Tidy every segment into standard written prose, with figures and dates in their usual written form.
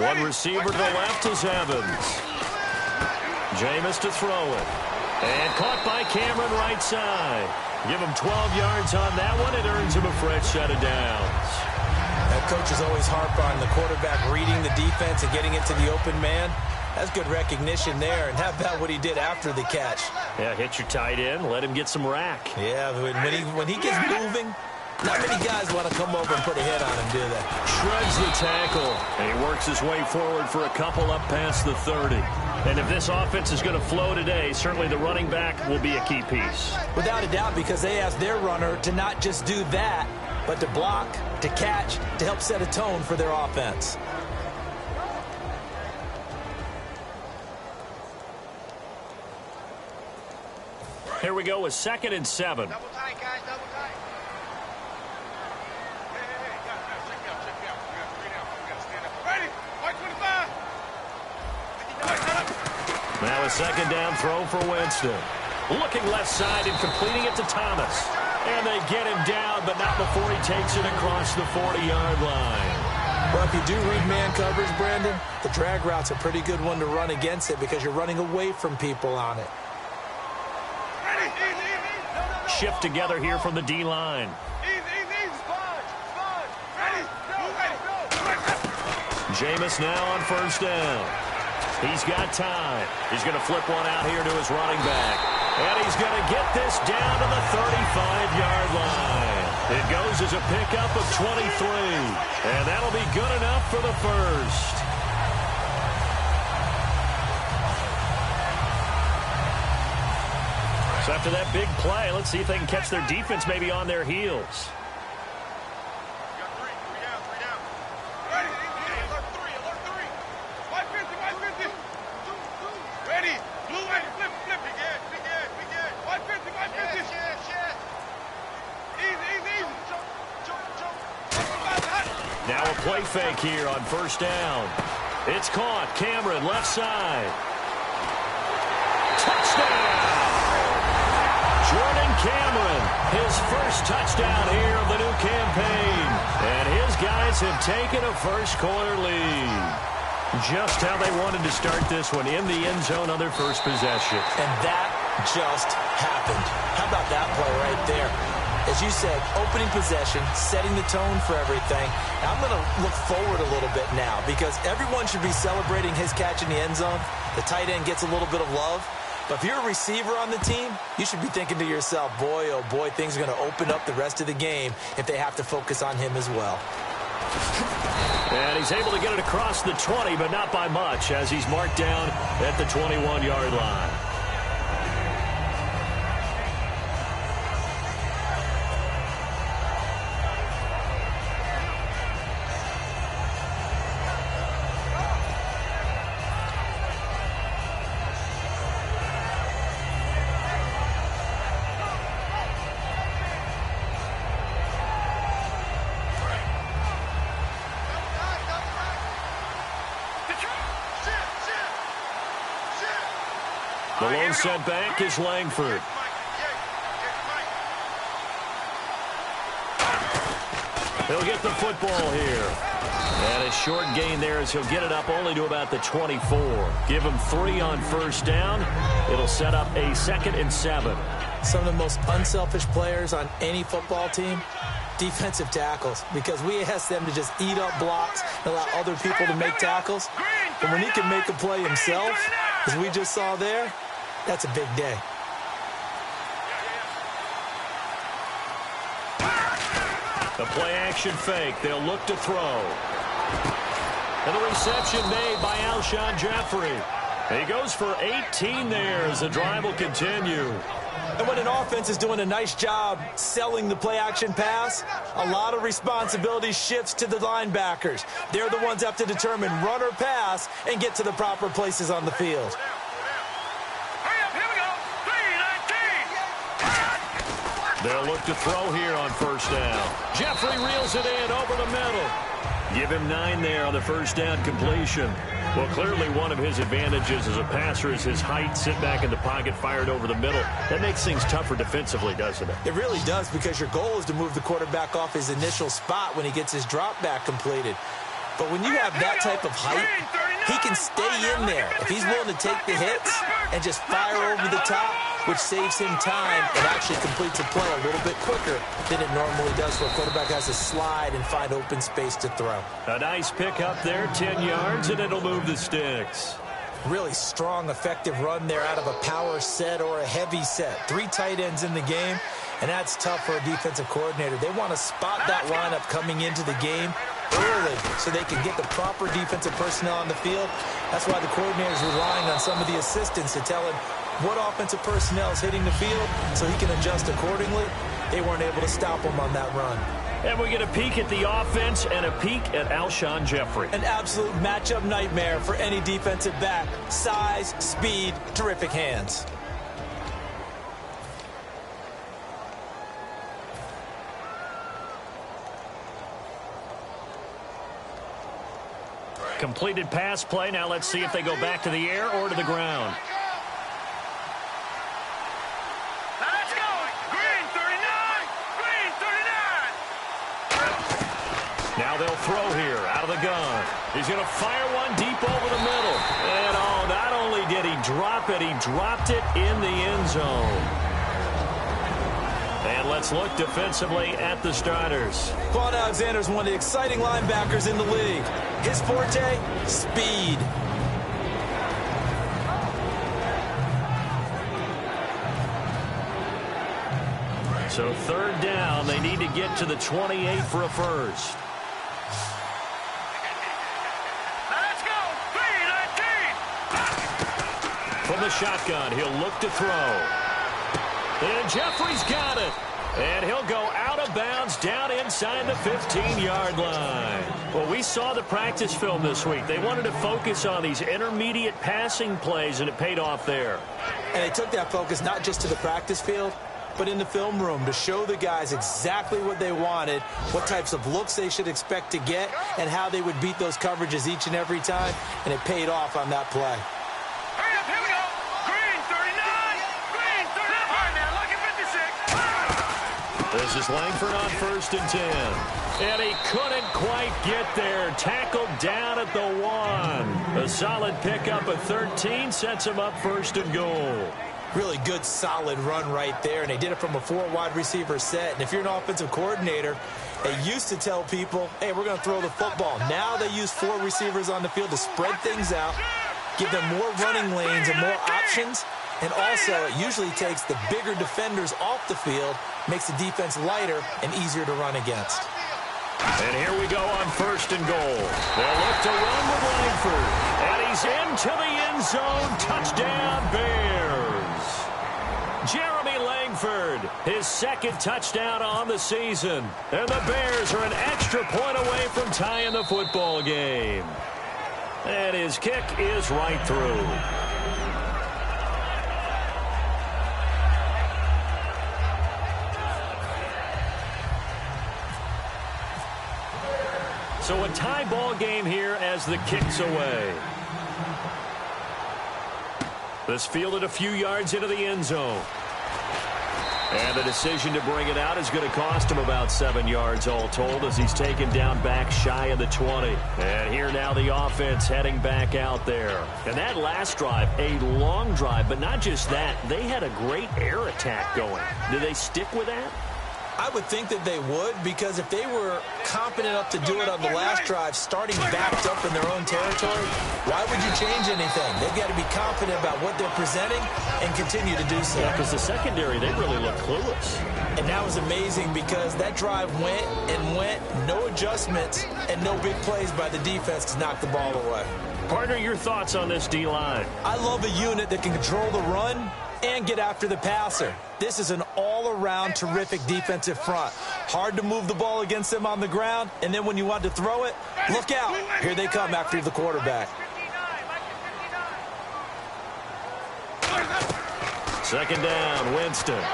One receiver to the left is Evans. Jameis to throw it. And caught by Cameron right side. Give him 12 yards on that one. It earns him a fresh set of downs. That coach is always harp on the quarterback reading the defense and getting it to the open man. That's good recognition there. And how about what he did after the catch? Yeah, hit your tight end. Let him get some rack. Yeah, when he gets moving, not many guys want to come over and put a hit on him, do they? Shreds the tackle. And he works his way forward for a couple up past the 30. And if this offense is going to flow today, certainly the running back will be a key piece. Without a doubt, because they asked their runner to not just do that, but to block, to catch, to help set a tone for their offense. Here we go with 2nd and 7. Double tight, guys, double tight. Hey, guys, check me out. We got 3 down. We got to stand up. Ready? White 25. Now a 2nd down throw for Winston. Looking left side and completing it to Thomas. And they get him down, but not before he takes it across the 40-yard line. Well, if you do read man coverage, Brandon, the drag route's a pretty good one to run against it because you're running away from people on it. Shift together here from the D-line. Jameis now on 1st down. He's got time. He's going to flip one out here to his running back. And he's going to get this down to the 35-yard line. It goes as a pickup of 23. And that'll be good enough for the first. So after that big play, let's see if they can catch their defense maybe on their heels. Now a play fake here on 1st down. It's caught. Cameron left side. Touchdown! Jordan Cameron, his first touchdown here of the new campaign. And his guys have taken a first-quarter lead. Just how they wanted to start this one, in the end zone on their first possession. And that just happened. How about that play right there? As you said, opening possession, setting the tone for everything. Now, I'm going to look forward a little bit now because everyone should be celebrating his catch in the end zone. The tight end gets a little bit of love. But if you're a receiver on the team, you should be thinking to yourself, boy, oh boy, things are going to open up the rest of the game if they have to focus on him as well. And he's able to get it across the 20, but not by much, as he's marked down at the 21-yard line. The lone set back is Langford. He'll get the football here. And a short gain there as he'll get it up only to about the 24. Give him 3 on 1st down. It'll set up a 2nd and 7. Some of the most unselfish players on any football team, defensive tackles, because we ask them to just eat up blocks and allow other people to make tackles. But when he can make a play himself, as we just saw there, that's a big day. The play-action fake. They'll look to throw. And the reception made by Alshon Jeffrey. He goes for 18 there as the drive will continue. And when an offense is doing a nice job selling the play-action pass, a lot of responsibility shifts to the linebackers. They're the ones that have to determine run or pass and get to the proper places on the field. They'll look to throw here on 1st down. Jeffrey reels it in over the middle. Give him 9 there on the 1st down completion. Well, clearly one of his advantages as a passer is his height. Sit back in the pocket, fired over the middle. That makes things tougher defensively, doesn't it? It really does, because your goal is to move the quarterback off his initial spot when he gets his drop back completed. But when you have that type of height, he can stay in there if he's willing to take the hits and just fire over the top, which saves him time and actually completes a play a little bit quicker than it normally does where a quarterback has to slide and find open space to throw. A nice pick up there, 10 yards, and it'll move the sticks. Really strong, effective run there out of a power set or a heavy set. 3 tight ends in the game, and that's tough for a defensive coordinator. They want to spot that lineup coming into the game early so they can get the proper defensive personnel on the field. That's why the coordinator is relying on some of the assistants to tell him what offensive personnel is hitting the field so he can adjust accordingly. They weren't able to stop him on that run. And we get a peek at the offense and a peek at Alshon Jeffrey. An absolute matchup nightmare for any defensive back. Size, speed, terrific hands. Completed pass play. Now let's see if they go back to the air or to the ground. Let's go. Green 39. Green 39. Now they'll throw here out of the gun. He's going to fire one deep over the middle. And oh, not only did he drop it, he dropped it in the end zone. And let's look defensively at the starters. Quan Alexander's one of the exciting linebackers in the league. His forte, speed. So third down, they need to get to the 28 for a first. Let's go. Green 19. From the shotgun, he'll look to throw. And Jeffrey's got it. And he'll go out of bounds down inside the 15-yard line. Well, we saw the practice film this week. They wanted to focus on these intermediate passing plays, and it paid off there. And they took that focus not just to the practice field, but in the film room to show the guys exactly what they wanted, what types of looks they should expect to get, and how they would beat those coverages each and every time. And it paid off on that play. Hurry up. Here we go. Green 39. Green 39. All right, man. Lucky 56. This is Langford on 1st and 10. And he couldn't quite get there. Tackled down at the 1. A solid pickup of 13 sets him up 1st and goal. Really good, solid run right there, and they did it from a 4 wide receiver set. And if you're an offensive coordinator, they used to tell people, hey, we're going to throw the football. Now they use 4 receivers on the field to spread things out, give them more running lanes and more options. And also, it usually takes the bigger defenders off the field, makes the defense lighter and easier to run against. And here we go on 1st and goal. They'll look to run with Langford. And he's into the end zone. Touchdown, Bears. Jeremy Langford, his 2nd touchdown on the season. And the Bears are an extra point away from tying the football game. And his kick is right through. So a tie ball game here as the kick's away. This fielded a few yards into the end zone. And the decision to bring it out is going to cost him about 7 yards all told as he's taken down back shy of the 20. And here now the offense heading back out there. And that last drive, a long drive, but not just that. They had a great air attack going. Do they stick with that? I would think that they would, because if they were confident enough to do it on the last drive, starting backed up in their own territory, why would you change anything? They've got to be confident about what they're presenting and continue to do so. Yeah, because the secondary, they really look clueless. And that was amazing because that drive went and went, no adjustments, and no big plays by the defense to knock the ball away. Partner, your thoughts on this D-line? I love a unit that can control the run and get after the passer. This is an all-around terrific defensive front. Hard to move the ball against them on the ground, and then when you want to throw it, look out. Here they come after the quarterback. 2nd down, Winston.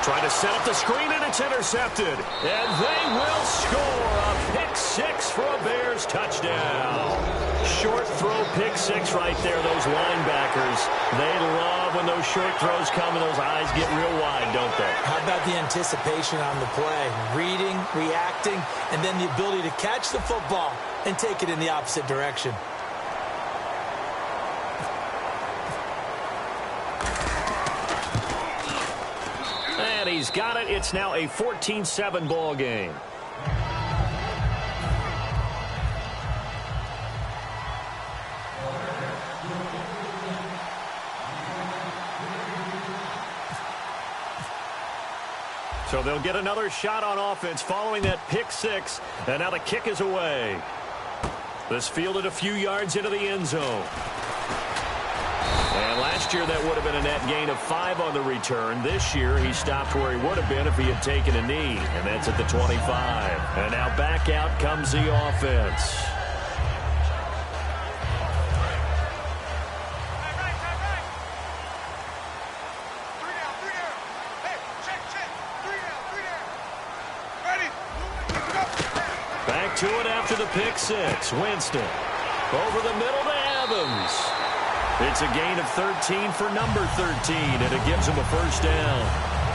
Trying to set up the screen, and it's intercepted. And they will score a pick six for a Bears touchdown. Short throw pick six right there. Those linebackers, they love when those short throws come and those eyes get real wide, don't they? How about the anticipation on the play? Reading, reacting, and then the ability to catch the football and take it in the opposite direction. And he's got it. It's now a 14-7 ball game. So they'll get another shot on offense following that pick six. And now the kick is away. This fielded a few yards into the end zone. And last year that would have been a net gain of 5 on the return. This year he stopped where he would have been if he had taken a knee. And that's at the 25. And now back out comes the offense. Back to it after the pick six. Winston over the middle to Evans. It's a gain of 13 for number 13, and it gives him a first down.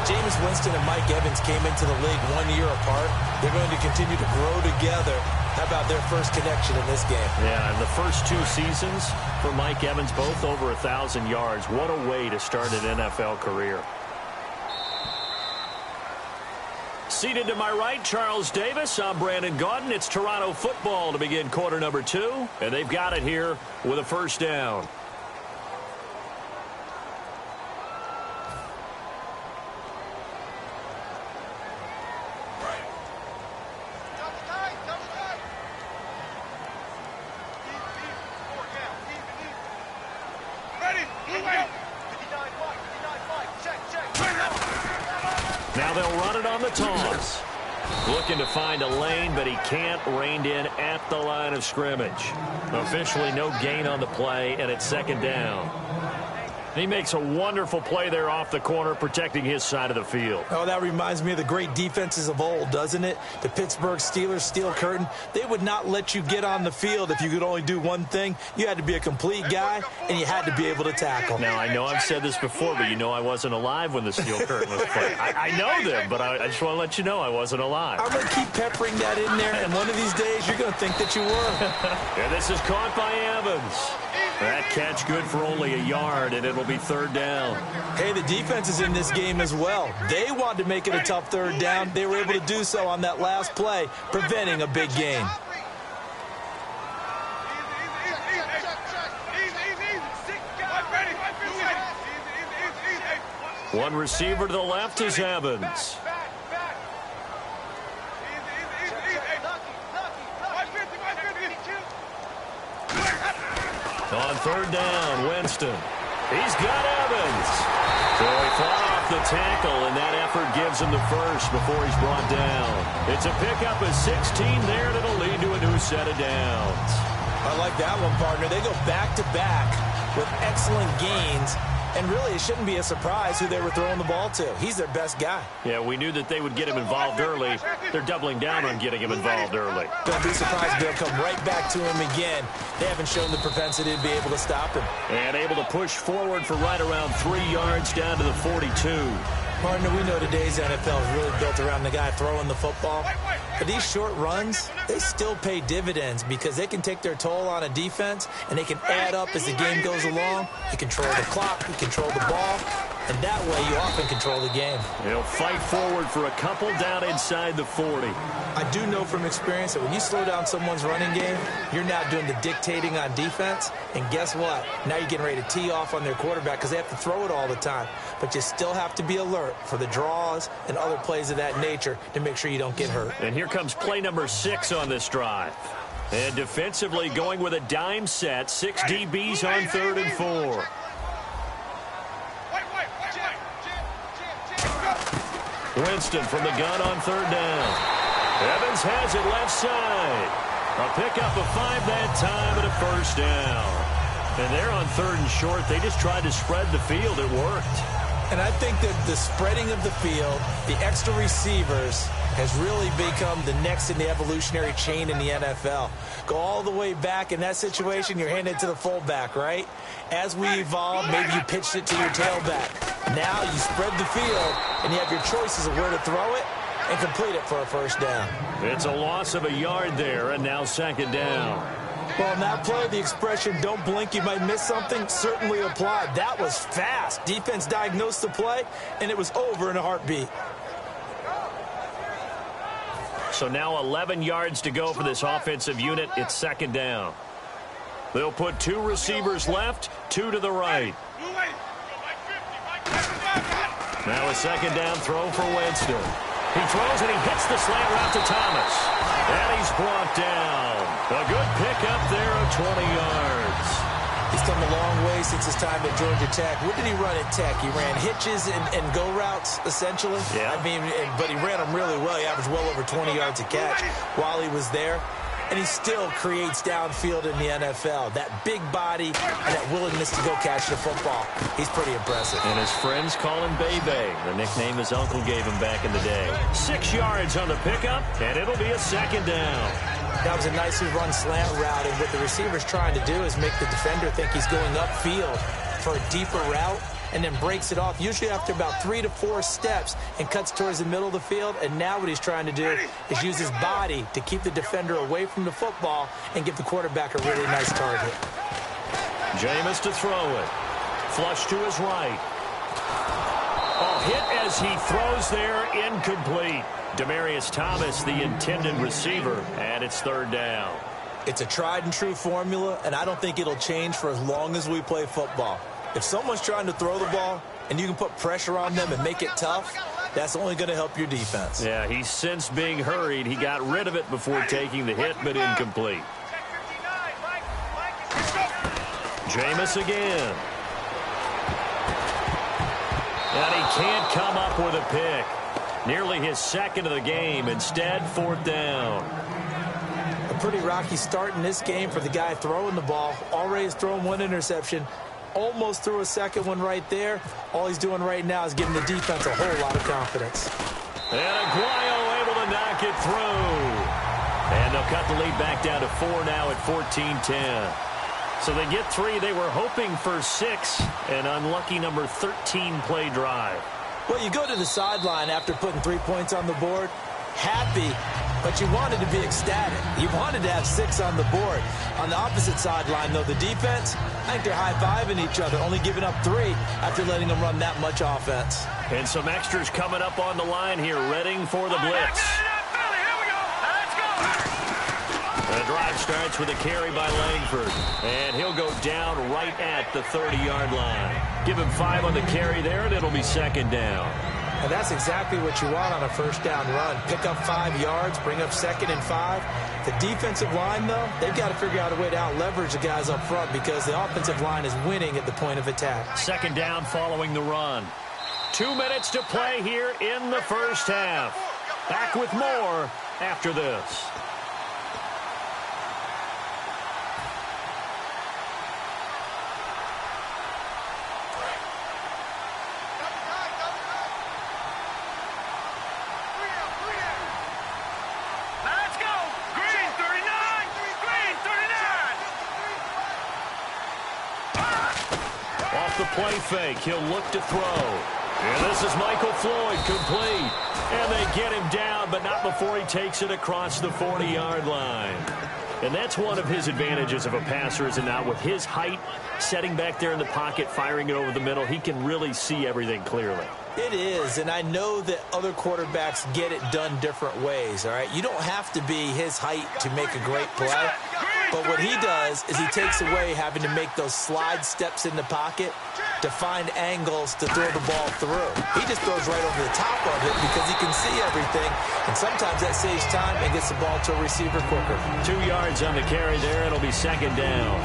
Jameis Winston and Mike Evans came into the league 1 year apart. They're going to continue to grow together. How about their first connection in this game? Yeah, in the first 2 seasons for Mike Evans, both over 1,000 yards. What a way to start an NFL career. Seated to my right, Charles Davis. I'm Brandon Gaudin. It's Toronto football to begin quarter number 2, and they've got it here with a first down. Now they'll run it on the toss. Looking to find a lane, but he can't. Reined in at the line of scrimmage. Officially no gain on the play, and it's second down. He makes a wonderful play there off the corner, protecting his side of the field. Oh, that reminds me of the great defenses of old, doesn't it? The Pittsburgh Steelers steel curtain. They would not let you get on the field if you could only do one thing. You had to be a complete guy, and you had to be able to tackle. Now, I know I've said this before, but you know I wasn't alive when the steel curtain was played. I know them, but I just want to let you know I wasn't alive. I'm going to keep peppering that in there, and one of these days you're going to think that you were. And this is caught by Evans. That catch good for only a yard, and it'll be third down. Hey, the defense is in this game as well. They wanted to make it a tough third down. They were able to do so on that last play, preventing a big gain. One receiver to the left is Evans. On third down, Winston. He's got Evans. So he fought off the tackle, and that effort gives him the first before he's brought down. It's a pickup of 16 there that'll lead to a new set of downs. I like that one, partner. They go back-to-back with excellent gains. And really, it shouldn't be a surprise who they were throwing the ball to. He's their best guy. Yeah, we knew that they would get him involved early. They're doubling down on getting him involved early. Don't be surprised if they'll come right back to him again. They haven't shown the propensity to be able to stop him. And able to push forward for right around 3 yards down to the 42. Partner, we know today's NFL is really built around the guy throwing the football. But these short runs, they still pay dividends because they can take their toll on a defense, and they can add up as the game goes along. You control the clock, you control the ball, and that way you often control the game. He'll fight forward for a couple down inside the 40. I do know from experience that when you slow down someone's running game, you're now doing the dictating on defense, and guess what? Now you're getting ready to tee off on their quarterback because they have to throw it all the time. But you still have to be alert for the draws and other plays of that nature to make sure you don't get hurt. And here comes play number 6 on this drive. And defensively going with a dime set, 6 DBs on 3rd and 4. Winston from the gun on 3rd down. Evans has it left side. A pickup of 5 that time and a first down. And they're on 3rd and short. They just tried to spread the field. It worked. And I think that the spreading of the field, the extra receivers, has really become the next in the evolutionary chain in the NFL. Go all the way back in that situation, you're handed to the fullback, right? As we evolve, maybe you pitched it to your tailback. Now you spread the field, and you have your choices of where to throw it and complete it for a first down. It's a loss of a yard there, and now second down. Well, in that play, the expression, don't blink, you might miss something, certainly applied. That was fast. Defense diagnosed the play, and it was over in a heartbeat. So now 11 yards to go for this offensive unit. It's second down. They'll put 2 receivers left, 2 to the right. Now a second down throw for Winston. He throws and he hits the slant route to Thomas. And he's brought down. A good pickup there of 20 yards. He's come a long way since his time at Georgia Tech. What did he run at Tech? He ran hitches and go routes, essentially. Yeah. I mean, but he ran them really well. He averaged well over 20 yards a catch while he was there. And he still creates downfield in the NFL. That big body and that willingness to go catch the football. He's pretty impressive. And his friends call him Bebe, the nickname his uncle gave him back in the day. 6 yards on the pickup, and it'll be a second down. That was a nicely run slant route, and what the receiver's trying to do is make the defender think he's going upfield for a deeper route, and then breaks it off, usually after about 3 to 4 steps, and cuts towards the middle of the field. And now what he's trying to do is use his body to keep the defender away from the football and give the quarterback a really nice target. Jameis to throw it. Flush to his right. A hit as he throws there, incomplete. Demaryius Thomas, the intended receiver, and it's third down. It's a tried-and-true formula, and I don't think it'll change for as long as we play football. If someone's trying to throw the ball and you can put pressure on them and make it tough, that's only going to help your defense. Yeah, he sensed being hurried. He got rid of it before taking the hit, but incomplete. Jameis again. And he can't come up with a pick. Nearly his second of the game. Instead, fourth down. A pretty rocky start in this game for the guy throwing the ball. Already has thrown 1 interception. Almost threw a second one right there. All he's doing right now is giving the defense a whole lot of confidence. And Aguayo able to knock it through. And they'll cut the lead back down to 4 now at 14-10. So they get 3. They were hoping for 6. An unlucky number 13 play drive. Well, you go to the sideline after putting 3 points on the board, happy, but you wanted to be ecstatic. You wanted to have 6 on the board. On the opposite sideline, though, the defense, I think they're high-fiving each other, only giving up 3 after letting them run that much offense. And some extras coming up on the line here, readying for the blitz. The drive starts with a carry by Langford, and he'll go down right at the 30-yard line. Give him 5 on the carry there, and it'll be second down. And that's exactly what you want on a first down run. Pick up 5 yards, bring up 2nd and 5. The defensive line, though, they've got to figure out a way to out-leverage the guys up front because the offensive line is winning at the point of attack. Second down following the run. 2 minutes to play here in the first half. Back with more after this. The play fake. He'll look to throw. And this is Michael Floyd, complete. And they get him down, but not before he takes it across the 40-yard line. And that's one of his advantages of a passer, is it not? With his height, setting back there in the pocket, firing it over the middle, he can really see everything clearly. It is, and I know that other quarterbacks get it done different ways, all right? You don't have to be his height to make a great play. But what he does is he takes away having to make those slide steps in the pocket to find angles to throw the ball through. He just throws right over the top of it because he can see everything, and sometimes that saves time and gets the ball to a receiver quicker. 2 yards on the carry there. It'll be second down.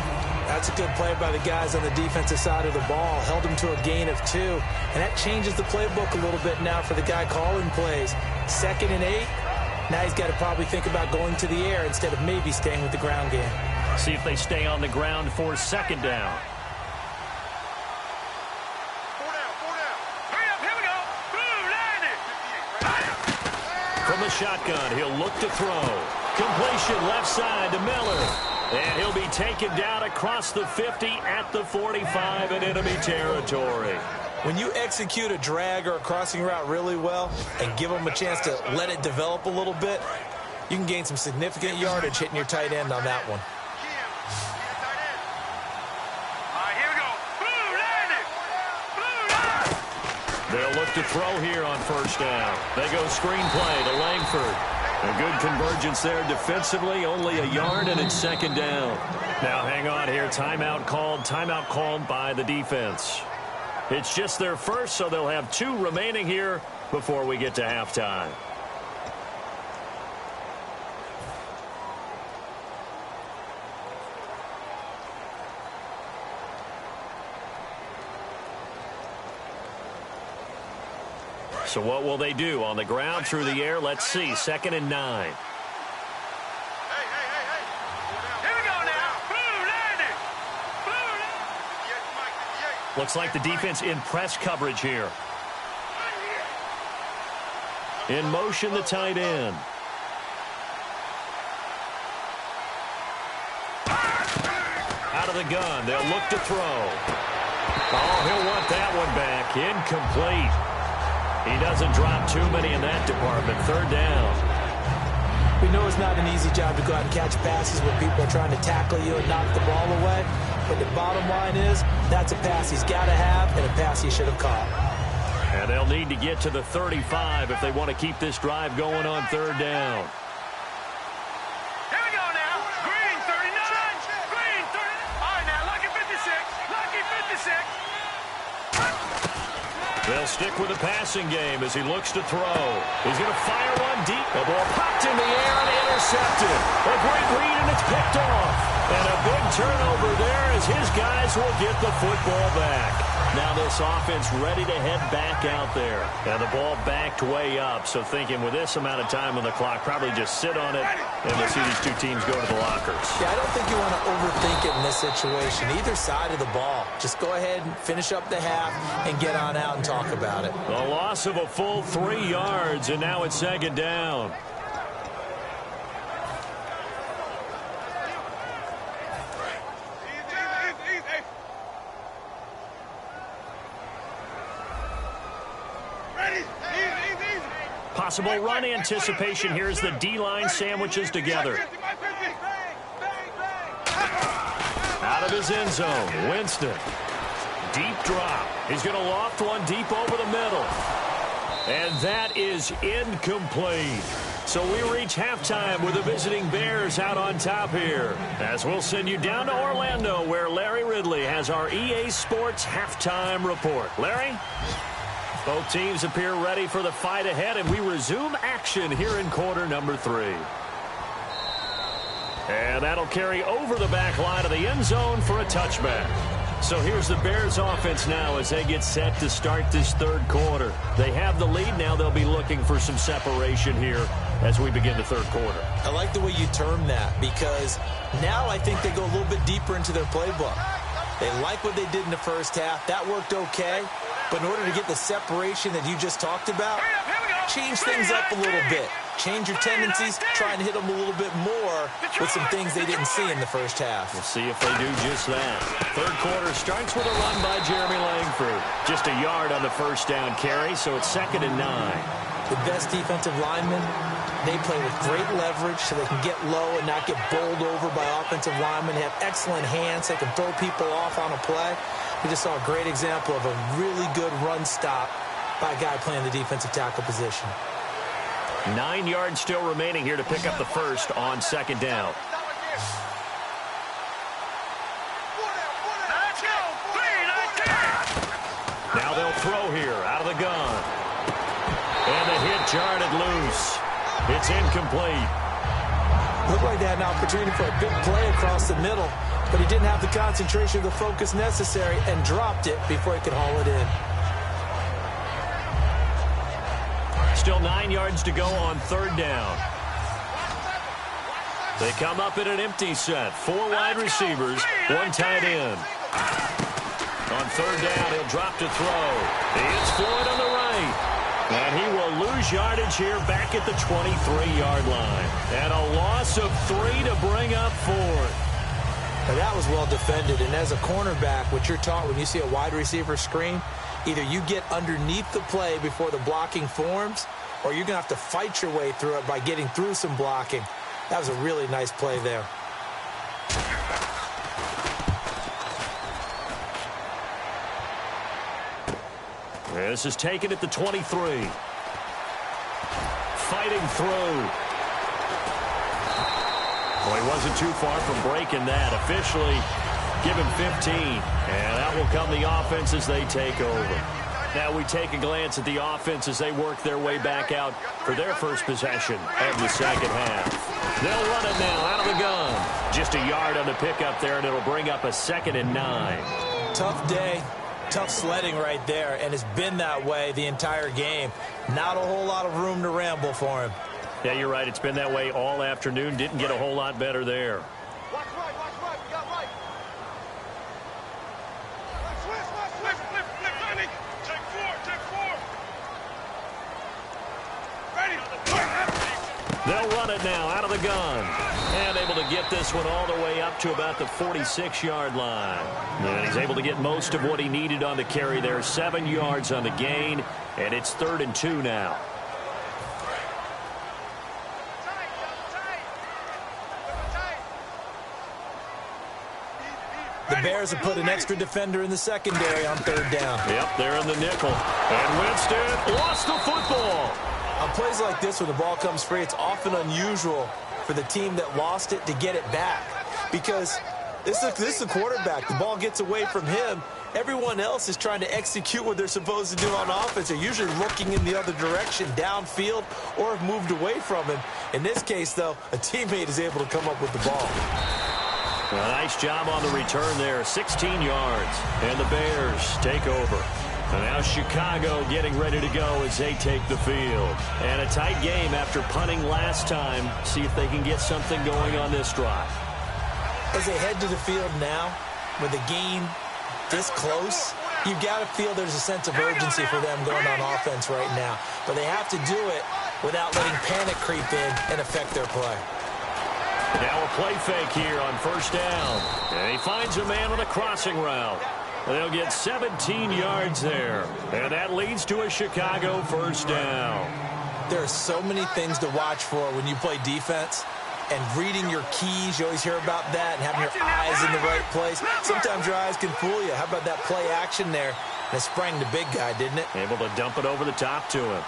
That's a good play by the guys on the defensive side of the ball. Held him to a gain of 2, and that changes the playbook a little bit now for the guy calling plays. 2nd and 8. Now he's got to probably think about going to the air instead of maybe staying with the ground game. See if they stay on the ground for second down. 4 down. the shotgun. He'll look to throw. Completion left side to Miller. And he'll be taken down across the 50 at the 45 in enemy territory. When you execute a drag or a crossing route really well and give them a chance to let it develop a little bit, you can gain some significant yardage hitting your tight end on that one. They'll look to throw here on first down. They go screenplay to Langford. A good convergence there defensively, only a yard, and it's second down. Now hang on here. Timeout called by the defense. It's just their first, so they'll have 2 remaining here before we get to halftime. So what will they do? On the ground, through the air, let's see. 2nd and 9. Hey. Here we go now. Blue, Looks like the defense in press coverage here. In motion, the tight end. Out of the gun. They'll look to throw. Oh, he'll want that one back. Incomplete. He doesn't drop too many in that department. 3rd down. We know it's not an easy job to go out and catch passes when people are trying to tackle you and knock the ball away. But the bottom line is, that's a pass he's got to have and a pass he should have caught. And they'll need to get to the 35 if they want to keep this drive going on 3rd down. Here we go now. Green 39. Green 30. All right now, lucky 56. Lucky 56. They'll stick with the passing game as he looks to throw. He's going to fire one deep. The ball popped in the air and intercepted. A great read, and it's picked off. And a big turnover there as his guys will get the football back. Now this offense ready to head back out there. And the ball backed way up. So thinking with this amount of time on the clock, probably just sit on it, and we'll see these 2 teams go to the lockers. Yeah, I don't think you want to overthink it in this situation. Either side of the ball. Just go ahead and finish up the half and get on out and talk about it. A loss of a full 3 yards, and now it's 2nd down. Possible run anticipation here as the D-line sandwiches together. Out of his end zone, Winston. Deep drop. He's going to loft one deep over the middle. And that is incomplete. So we reach halftime with the visiting Bears out on top here. As we'll send you down to Orlando, where Larry Ridley has our EA Sports halftime report. Larry? Both teams appear ready for the fight ahead, and we resume action here in quarter number 3. And that'll carry over the back line of the end zone for a touchback. So here's the Bears offense now as they get set to start this 3rd quarter. They have the lead. Now they'll be looking for some separation here as we begin the 3rd quarter. I like the way you term that, because now I think they go a little bit deeper into their playbook. They like what they did in the first half. That worked okay. But in order to get the separation that you just talked about, change things up a little bit. Change your tendencies, try and hit them a little bit more with some things they didn't see in the first half. We'll see if they do just that. 3rd quarter starts with a run by Jeremy Langford. Just a yard on the first down carry, so it's 2nd and 9. The best defensive linemen, they play with great leverage so they can get low and not get bowled over by offensive linemen. They have excellent hands. They can throw people off on a play. We just saw a great example of a really good run stop by a guy playing the defensive tackle position. 9 yards still remaining here to pick up the first on 2nd down. Now they'll throw here out of the gun. And the hit jarred it loose. It's incomplete. Looked like they had an opportunity for a big play across the middle, but he didn't have the concentration or the focus necessary and dropped it before he could haul it in. Still 9 yards to go on 3rd down. They come up in an empty set. 4 wide receivers, 1 tight end. On 3rd down, he'll drop to throw. It's Floyd on the right. And he will lose yardage here back at the 23-yard line. And a loss of 3 to bring up 4. Now that was well defended, and as a cornerback, what you're taught when you see a wide receiver screen, either you get underneath the play before the blocking forms, or you're going to have to fight your way through it by getting through some blocking. That was a really nice play there. This is taken at the 23. Fighting through. Well, he wasn't too far from breaking that. Officially, give him 15. And that will come the offense as they take over. Now we take a glance at the offense as they work their way back out for their first possession of the second half. They'll run it now out of the gun. Just a yard on the pickup there, and it'll bring up a 2nd and 9. Tough day. Tough sledding right there, and it's been that way the entire game. Not a whole lot of room to ramble for him. Yeah, you're right. It's been that way all afternoon. Didn't get a whole lot better there. Watch right. We got right. Flip, Lenny. Take 4. Ready. They'll run it now out of the gun. And able to get this one all the way up to about the 46-yard line. And he's able to get most of what he needed on the carry there. 7 yards on the gain, and it's 3rd and 2 now. The Bears have put an extra defender in the secondary on 3rd down. Yep, they're in the nickel. And Winston lost the football. On plays like this, when the ball comes free, it's often unusual for the team that lost it to get it back. Because this is the quarterback. The ball gets away from him. Everyone else is trying to execute what they're supposed to do on offense. They're usually looking in the other direction, downfield, or have moved away from him. In this case, though, a teammate is able to come up with the ball. A nice job on the return there. 16 yards. And the Bears take over. And now Chicago getting ready to go as they take the field. And a tight game after punting last time. See if they can get something going on this drive. As they head to the field now, with the game this close, you've got to feel there's a sense of urgency for them going on offense right now. But they have to do it without letting panic creep in and affect their play. Now a play fake here on 1st down. And he finds a man on a crossing route. They'll get 17 yards there. And that leads to a Chicago 1st down. There are so many things to watch for when you play defense. And reading your keys, you always hear about that, and having your eyes in the right place. Sometimes your eyes can fool you. How about that play action there? And it sprang the big guy, didn't it? Able to dump it over the top to him.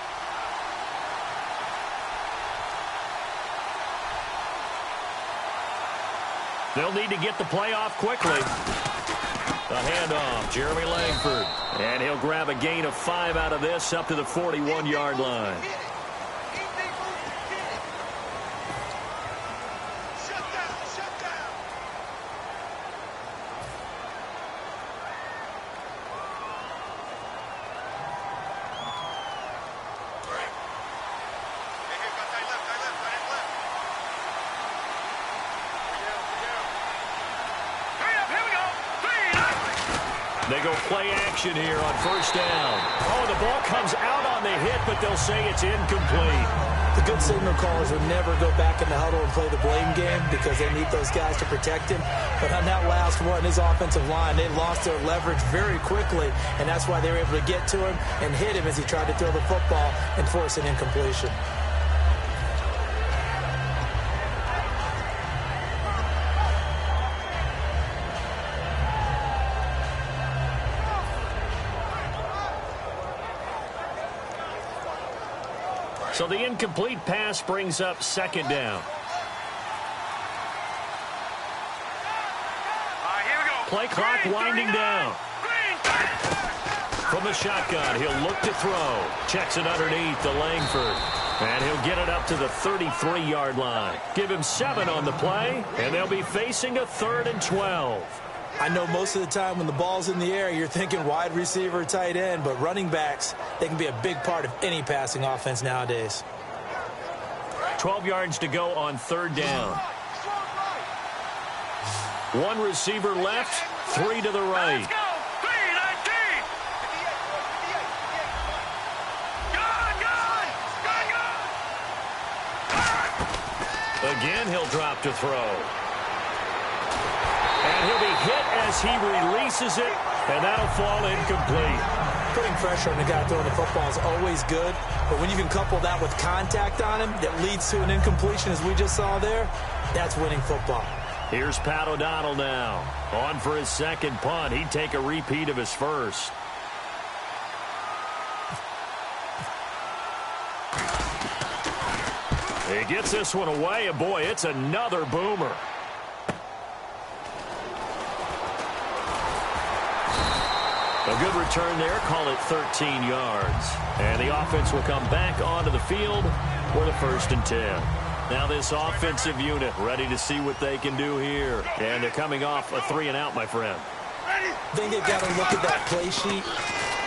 They'll need to get the play off quickly. The handoff, Jeremy Langford. And he'll grab a gain of 5 out of this up to the 41-yard line. They go play action here on 1st down. Oh, the ball comes out on the hit, but they'll say it's incomplete. The good signal callers would never go back in the huddle and play the blame game because they need those guys to protect him. But on that last one, his offensive line, they lost their leverage very quickly, and that's why they were able to get to him and hit him as he tried to throw the football and force an incompletion. So the incomplete pass brings up 2nd down. Here we go. Play clock winding down. From the shotgun, he'll look to throw. Checks it underneath to Langford. And he'll get it up to the 33-yard line. Give him 7 on the play, and they'll be facing a 3rd and 12. I know most of the time when the ball's in the air, you're thinking wide receiver, tight end, but running backs, they can be a big part of any passing offense nowadays. 12 yards to go on 3rd down. 1 receiver left, 3 to the right. Let's go. 3-19. Again, he'll drop to throw. And he'll be hit as he releases it, and that'll fall incomplete. Putting pressure on the guy throwing the football is always good, but when you can couple that with contact on him that leads to an incompletion, as we just saw there, that's winning football. Here's Pat O'Donnell now. On for his second punt. He'd take a repeat of his first. He gets this one away, and boy, it's another boomer. A good return there, call it 13 yards. And the offense will come back onto the field for the 1st and 10. Now this offensive unit ready to see what they can do here. And they're coming off a 3-and-out, my friend. I think they've got to look at that play sheet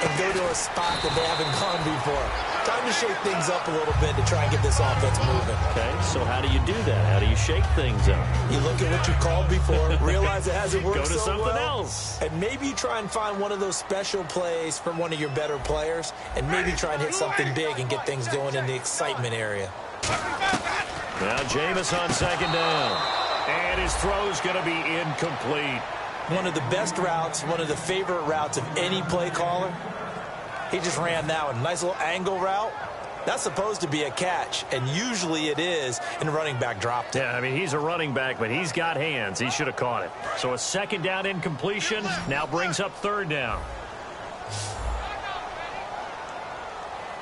and go to a spot that they haven't gone before. Time to shake things up a little bit to try and get this offense moving. Okay, so how do you do that? How do you shake things up? You look at what you called before, realize it hasn't worked Go to so something well, else. and maybe you try and find one of those special plays from one of your better players, and maybe try and hit something big and get things going in the excitement area. Now Jameis on 2nd down. And his throw's going to be incomplete. One of the best routes, one of the favorite routes of any play caller. He just ran that one. Nice little angle route. That's supposed to be a catch, and usually it is, and the running back dropped it. Yeah, I mean, he's a running back, but he's got hands. He should have caught it. So a 2nd down incompletion now brings up 3rd down.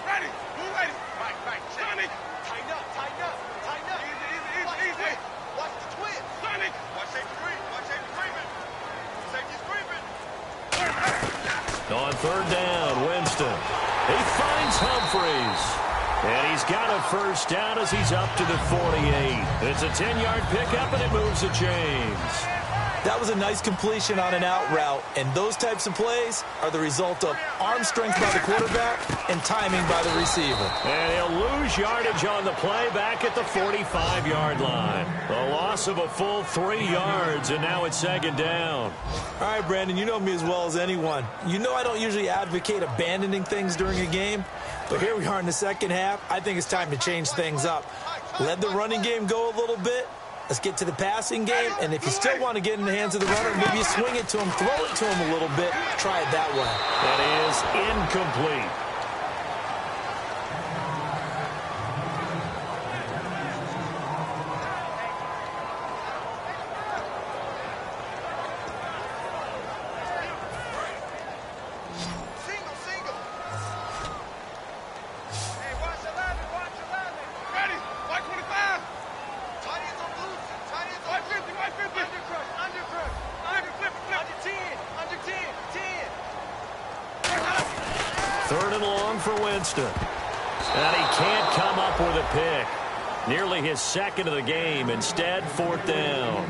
Ready. Move ready. Mike. Sonic. Tighten up. Easy. Watch the twin. Sonic. Watch safety screaming. Safety's screaming. On 3rd down, Winston. He finds Humphreys. And he's got a 1st down as he's up to the 48. It's a 10-yard pickup, and it moves the chains. That was a nice completion on an out route, and those types of plays are the result of arm strength by the quarterback and timing by the receiver. And he'll lose yardage on the play back at the 45-yard line. A loss of a full 3 yards, and now it's 2nd down. All right, Brandon, you know me as well as anyone. You know I don't usually advocate abandoning things during a game, but here we are in the second half. I think it's time to change things up. Let the running game go a little bit. Let's get to the passing game, and if you still want to get in the hands of the runner, maybe you swing it to him, throw it to him a little bit, try it that way. That is incomplete. Single. Hey, watch the landing. Ready. White 25. Tight ends on loose. White 50. Under crush. Flip. Under 10. 3rd and long for Winston. And he can't come up with a pick. Nearly his 2nd of the game. Instead, 4th down.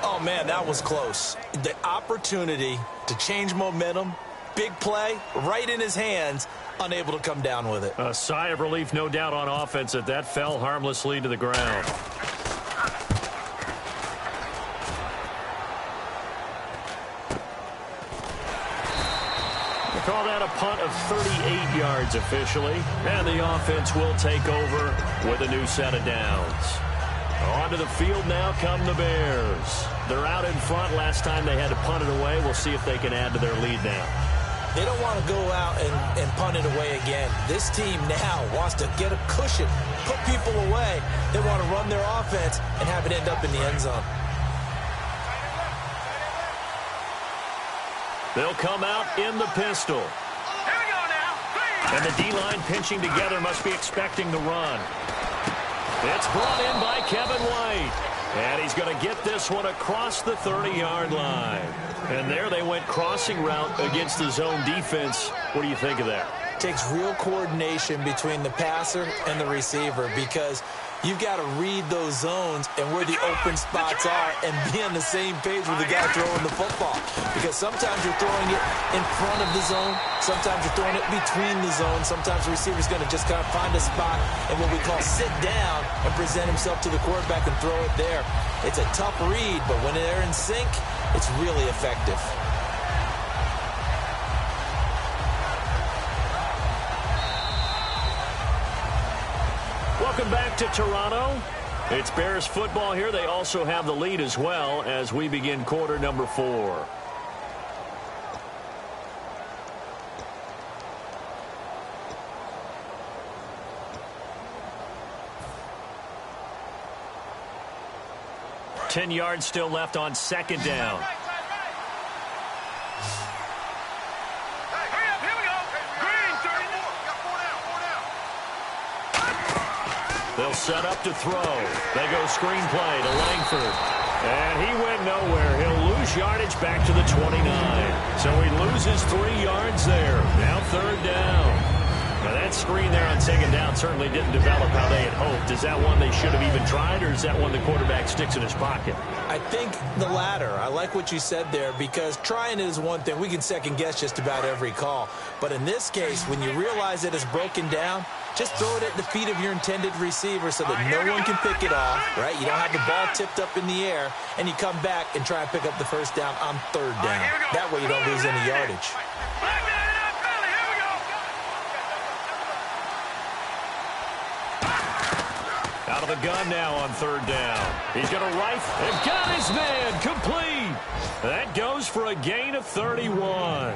Oh, man, that was close. The opportunity to change momentum, big play, right in his hands, unable to come down with it. A sigh of relief, no doubt, on offense that fell harmlessly to the ground. Call that a punt of 38 yards officially. And the offense will take over with a new set of downs. Onto the field now come the Bears. They're out in front. Last time they had to punt it away. We'll see if they can add to their lead now. They don't want to go out and punt it away again. This team now wants to get a cushion, put people away. They want to run their offense and have it end up in the end zone. They'll come out in the pistol. Here we go now. And the D-line pinching together must be expecting the run. It's brought in by Kevin White. And he's going to get this one across the 30-yard line. And there they went crossing route against the zone defense. What do you think of that? Takes real coordination between the passer and the receiver because you've got to read those zones and where the open spots are and be on the same page with the guy throwing the football. Because sometimes you're throwing it in front of the zone. Sometimes you're throwing it between the zones. Sometimes the receiver's going to just kind of find a spot and what we call sit down and present himself to the quarterback and throw it there. It's a tough read, but when they're in sync, it's really effective. Welcome back to Toronto. It's Bears football here. They also have the lead as well as we begin quarter number 4. Ten yards still left on second down. They'll set up to throw. They go screenplay to Langford. And he went nowhere. He'll lose yardage back to the 29. So he loses 3 yards there. Now third down. Now that screen there on second down certainly didn't develop how they had hoped. Is that one they should have even tried, or is that one the quarterback sticks in his pocket? I think the latter. I like what you said there, because trying is one thing. We can second guess just about every call. But in this case, when you realize it is broken down, just throw it at the feet of your intended receiver so that no one can pick it off, right? You don't have the ball tipped up in the air, and you come back and try and pick up the first down on third down. That way you don't lose any yardage. Out of the gun now on third down. He's going to rifle and got his man complete. That goes for a gain of 31.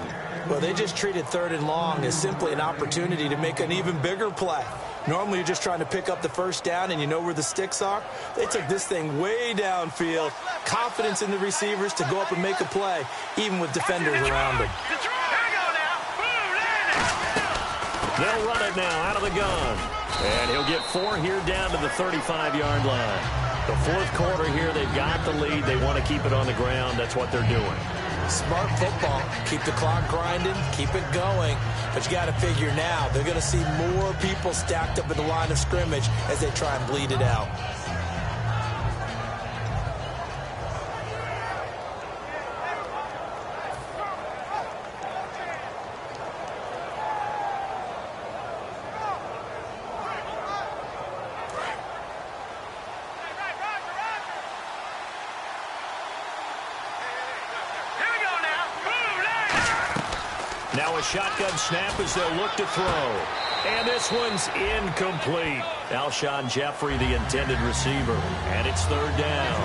Well, they just treated third and long as simply an opportunity to make an even bigger play. Normally, you're just trying to pick up the first down and you know where the sticks are. They took this thing way downfield. Confidence in the receivers to go up and make a play, even with defenders around them. They'll run it now out of the gun. And he'll get 4 here down to the 35-yard line. The fourth quarter here, they've got the lead. They want to keep it on the ground. That's what they're doing. Smart football. Keep the clock grinding. Keep it going. But you got to figure now, they're going to see more people stacked up at the line of scrimmage as they try and bleed it out. Now a shotgun snap as they'll look to throw. And this one's incomplete. Alshon Jeffrey, the intended receiver. And it's third down.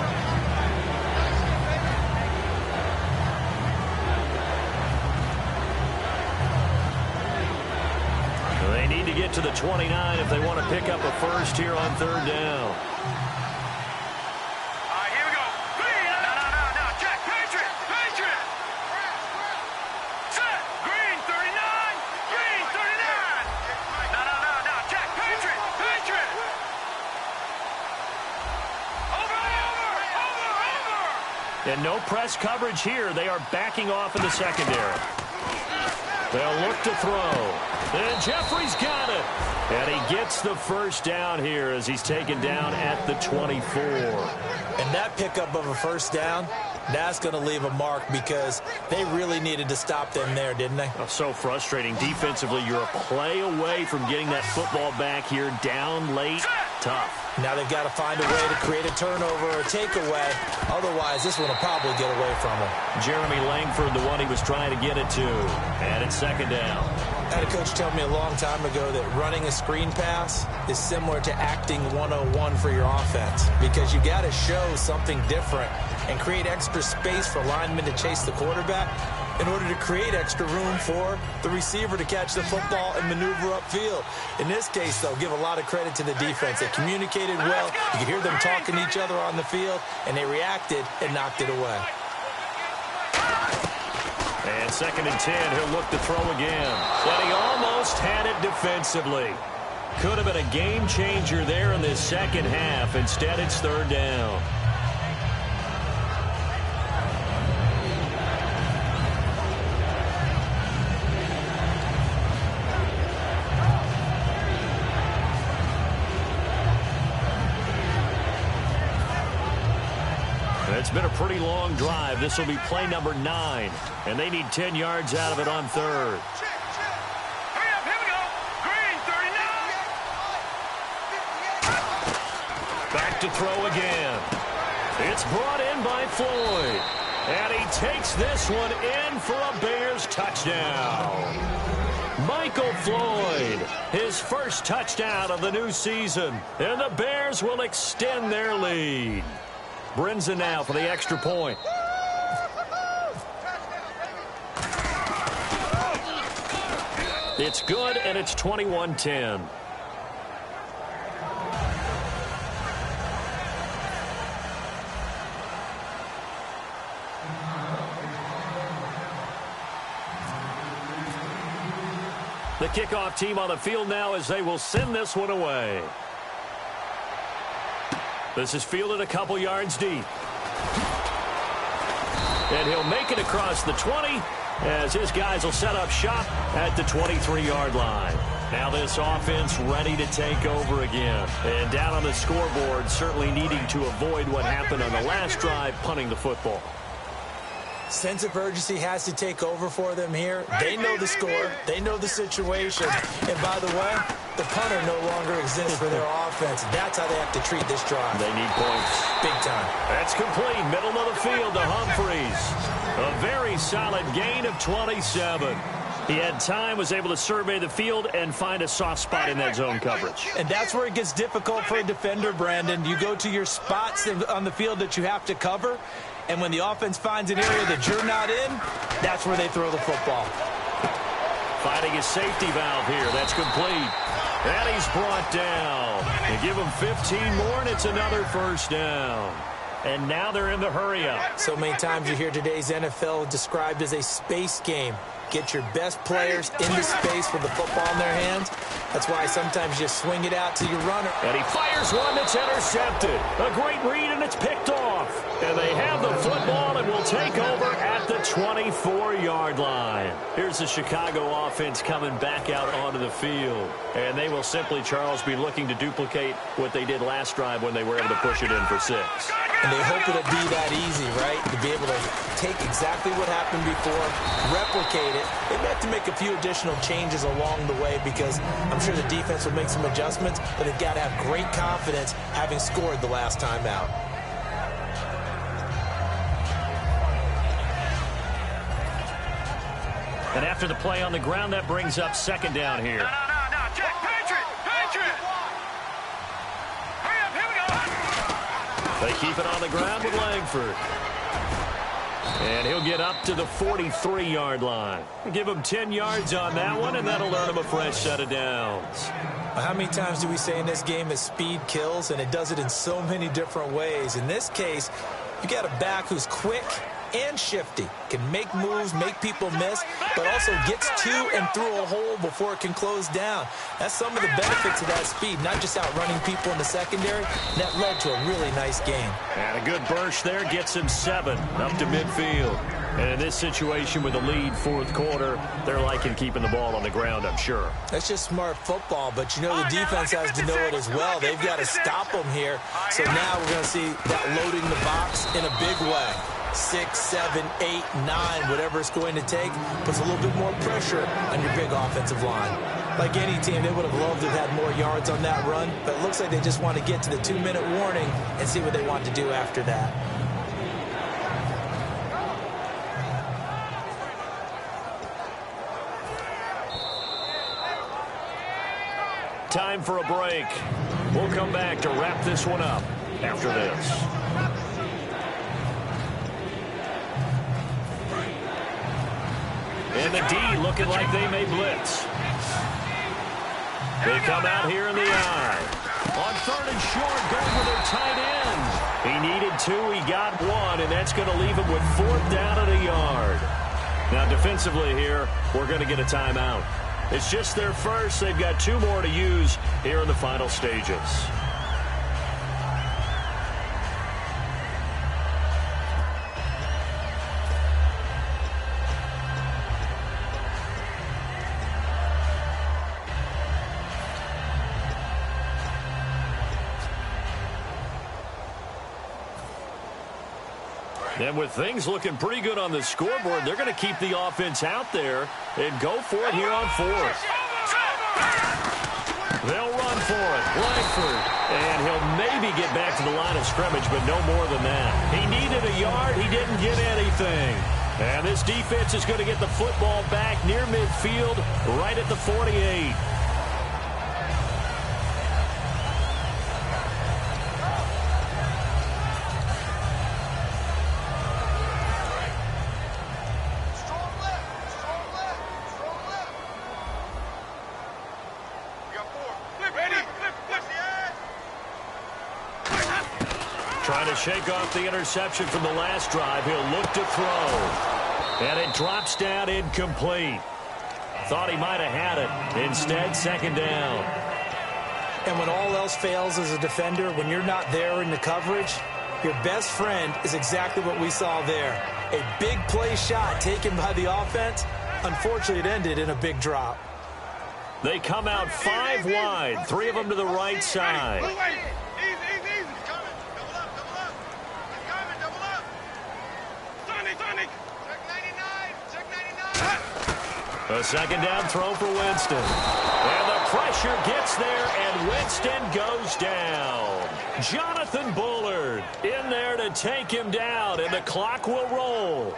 They need to get to the 29 if they want to pick up a first here on third down. And no press coverage here. They are backing off in the secondary. They'll look to throw. And Jeffrey's got it. And he gets the first down here as he's taken down at the 24. And that pickup of a first down, that's going to leave a mark because they really needed to stop them there, didn't they? Oh, so frustrating. Defensively, you're a play away from getting that football back here down late. Tough. Now they've got to find a way to create a turnover or a takeaway. Otherwise, this one will probably get away from them. Jeremy Langford, the one he was trying to get it to. And it's second down. I had a coach tell me a long time ago that running a screen pass is similar to acting 101 for your offense, because you got to show something different and create extra space for linemen to chase the quarterback in order to create extra room for the receiver to catch the football and maneuver upfield. In this case, though, give a lot of credit to the defense. They communicated well. You could hear them talking to each other on the field, and they reacted and knocked it away. And second and 10, he'll look to throw again. But he almost had it defensively. Could have been a game changer there in this second half. Instead, it's third down. It's been a pretty long drive. This will be play number 9, and they need 10 yards out of it on third. Hurry up, here we go. Green, 39. Back to throw again. It's brought in by Floyd, and he takes this one in for a Bears touchdown. Mike Michael Floyd, his first touchdown of the new season. And the Bears will extend their lead. Brinson now for the extra point. It's good, and it's 21-10. The kickoff team on the field now as they will send this one away. This is fielded a couple yards deep. And he'll make it across the 20 as his guys will set up shop at the 23-yard line. Now this offense ready to take over again. And down on the scoreboard, certainly needing to avoid what happened on the last drive, punting the football. Sense of urgency has to take over for them here. They know the score. They know the situation. And by the way, the punter no longer exists for their offense. That's how they have to treat this drive. They need points. Big time. That's complete. Middle of the field to Humphreys. A very solid gain of 27. He had time, was able to survey the field and find a soft spot in that zone coverage. And that's where it gets difficult for a defender, Brandon. You go to your spots on the field that you have to cover, and when the offense finds an area that you're not in, that's where they throw the football. Finding his safety valve here. That's complete. And he's brought down. They give him 15 more, and it's another first down. And now they're in the hurry-up. So many times you hear today's NFL described as a space game. Get your best players into space with the football in their hands. That's why sometimes you just swing it out to your runner. And he fires one that's intercepted. A great read, and it's picked off. And they have the football and will take over at the 24-yard line. Here's the Chicago offense coming back out onto the field. And they will simply, Charles, be looking to duplicate what they did last drive when they were able to push it in for 6. And they hope it'll be that easy, right? To be able to take exactly what happened before, replicate it. They may have to make a few additional changes along the way because I'm sure the defense will make some adjustments, but they've got to have great confidence having scored the last time out. And after the play on the ground, that brings up second down here. No. Check. Patriot. Hurry up. Here we go. They keep it on the ground with Langford. And he'll get up to the 43-yard line. Give him 10 yards on that one, and that'll earn him a fresh set of downs. How many times do we say in this game that speed kills, and it does it in so many different ways? In this case, you got a back who's quick and shifty, can make moves, make people miss, but also gets to and through a hole before it can close down. That's some of the benefits of that speed, not just outrunning people in the secondary. That led to a really nice game. And a good burst there gets him 7 up to midfield. And in this situation with the lead fourth quarter, they're liking keeping the ball on the ground, I'm sure. That's just smart football, but you know the defense has to know it as well. They've got to stop them here. So now we're going to see that loading the box in a big way. 6, 7, 8, 9, whatever it's going to take, puts a little bit more pressure on your big offensive line. Like any team, they would have loved to have had more yards on that run, but it looks like they just want to get to the 2-minute warning and see what they want to do after that. Time for a break. We'll come back to wrap this one up after this. And the D looking like they may blitz. They come out here in the I. On 3rd and short, going with their tight end. He needed 2, he got 1, and that's going to leave him with 4th down at a yard. Now defensively here, we're going to get a timeout. It's just their first. They've got 2 more to use here in the final stages. And with things looking pretty good on the scoreboard, they're going to keep the offense out there and go for it here on 4th. They'll run for it. Langford. And he'll maybe get back to the line of scrimmage, but no more than that. He needed a yard. He didn't get anything. And this defense is going to get the football back near midfield, right at the 48. Trying to shake off the interception from the last drive. He'll look to throw. And it drops down incomplete. Thought he might have had it. Instead, second down. And when all else fails as a defender, when you're not there in the coverage, your best friend is exactly what we saw there. A big play shot taken by the offense. Unfortunately, it ended in a big drop. They come out 5 wide, 3 of them to the right side. A second down throw for Winston. And the pressure gets there, and Winston goes down. Jonathan Bullard in there to take him down, and the clock will roll.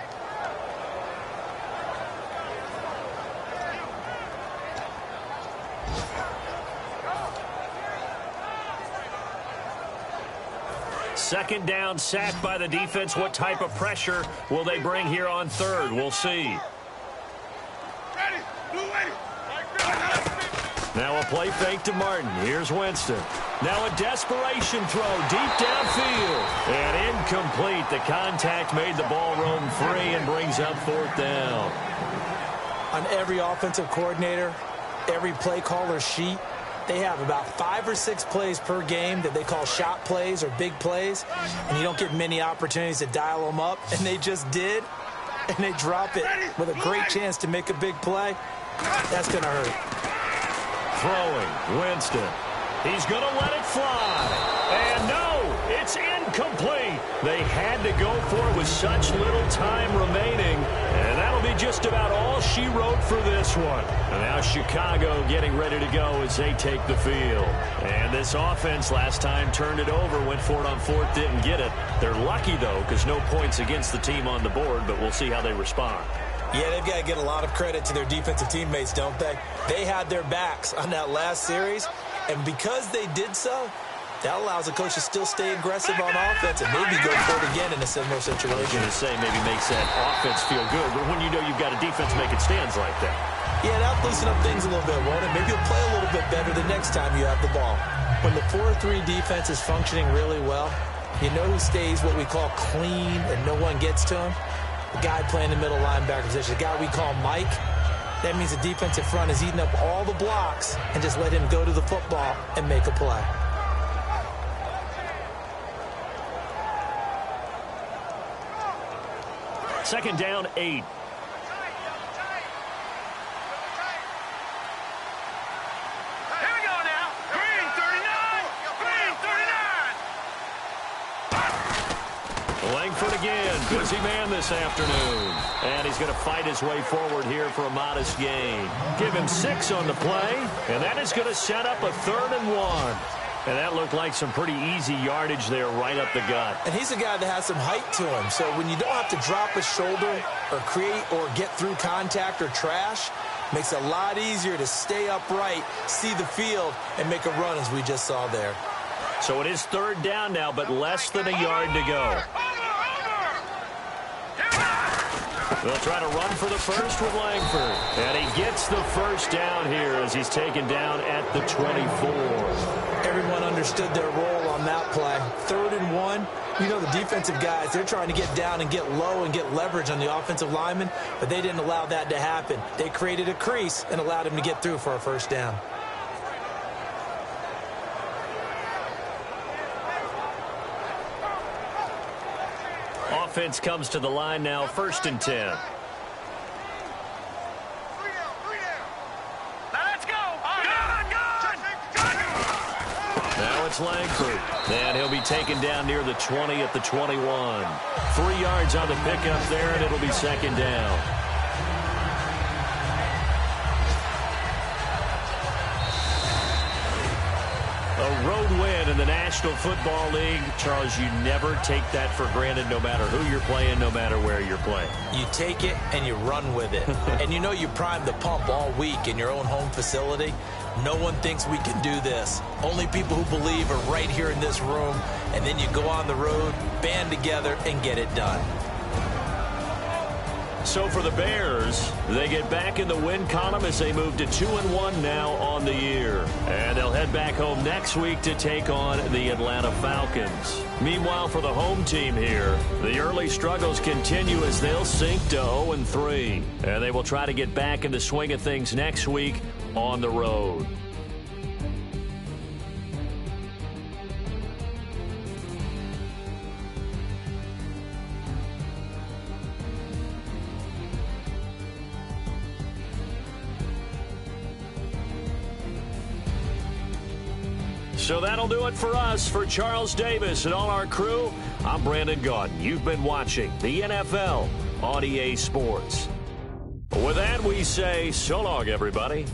Second down, sacked by the defense. What type of pressure will they bring here on third? We'll see. Now a play fake to Martin. Here's Winston. Now a desperation throw deep downfield. And incomplete. The contact made the ball roam free and brings up fourth down. On every offensive coordinator, every play caller sheet, they have about 5 or 6 plays per game that they call shot plays or big plays, and you don't get many opportunities to dial them up, and they just did, and they drop it with a great chance to make a big play. That's going to hurt. Throwing, Winston. He's going to let it fly. And no, it's incomplete. They had to go for it with such little time remaining, and that'll be just about all she wrote for this one. And now Chicago getting ready to go as they take the field. And this offense last time turned it over, went for it on fourth, didn't get it. They're lucky, though, because no points against the team on the board, but we'll see how they respond. Yeah, they've got to get a lot of credit to their defensive teammates, don't they? They had their backs on that last series, and because they did so, that allows the coach to still stay aggressive on offense and maybe go for it again in a similar situation. I was going to say maybe makes that offense feel good, but when you know you've got a defense making stands like that. Yeah, that'll loosen up things a little bit, won't it? Maybe you'll play a little bit better the next time you have the ball. When the 4-3 defense is functioning really well, you know who stays what we call clean and no one gets to him? The guy playing the middle linebacker position, the guy we call Mike. That means the defensive front is eating up all the blocks and just let him go to the football and make a play. Second down, 8. Langford again, busy man this afternoon. And he's going to fight his way forward here for a modest gain. Give him 6 on the play, and that is going to set up a 3rd and 1. And that looked like some pretty easy yardage there right up the gut. And he's a guy that has some height to him. So when you don't have to drop a shoulder or create or get through contact or trash, makes it a lot easier to stay upright, see the field, and make a run as we just saw there. So it is 3rd down now, but less than a yard to go. They'll try to run for the first with Langford. And he gets the first down here as he's taken down at the 24. Everyone understood their role on that play. 3rd and 1. You know the defensive guys, they're trying to get down and get low and get leverage on the offensive lineman, but they didn't allow that to happen. They created a crease and allowed him to get through for a first down. Offense comes to the line now, 1st and 10. Now it's Langford, and he'll be taken down near the 20 at the 21. 3 yards on the pickup there, and it'll be 2nd down. A road win in the National Football League. Charles, you never take that for granted no matter who you're playing, no matter where you're playing. You take it and you run with it. And you know you primed the pump all week in your own home facility. No one thinks we can do this. Only people who believe are right here in this room. And then you go on the road, band together, and get it done. So for the Bears, they get back in the win column as they move to 2-1 now on the year. And they'll head back home next week to take on the Atlanta Falcons. Meanwhile, for the home team here, the early struggles continue as they'll sink to 0-3. And they will try to get back in the swing of things next week on the road. So that'll do it for us. For Charles Davis and all our crew, I'm Brandon Gaudin. You've been watching the NFL on EA Sports. With that, we say so long, everybody.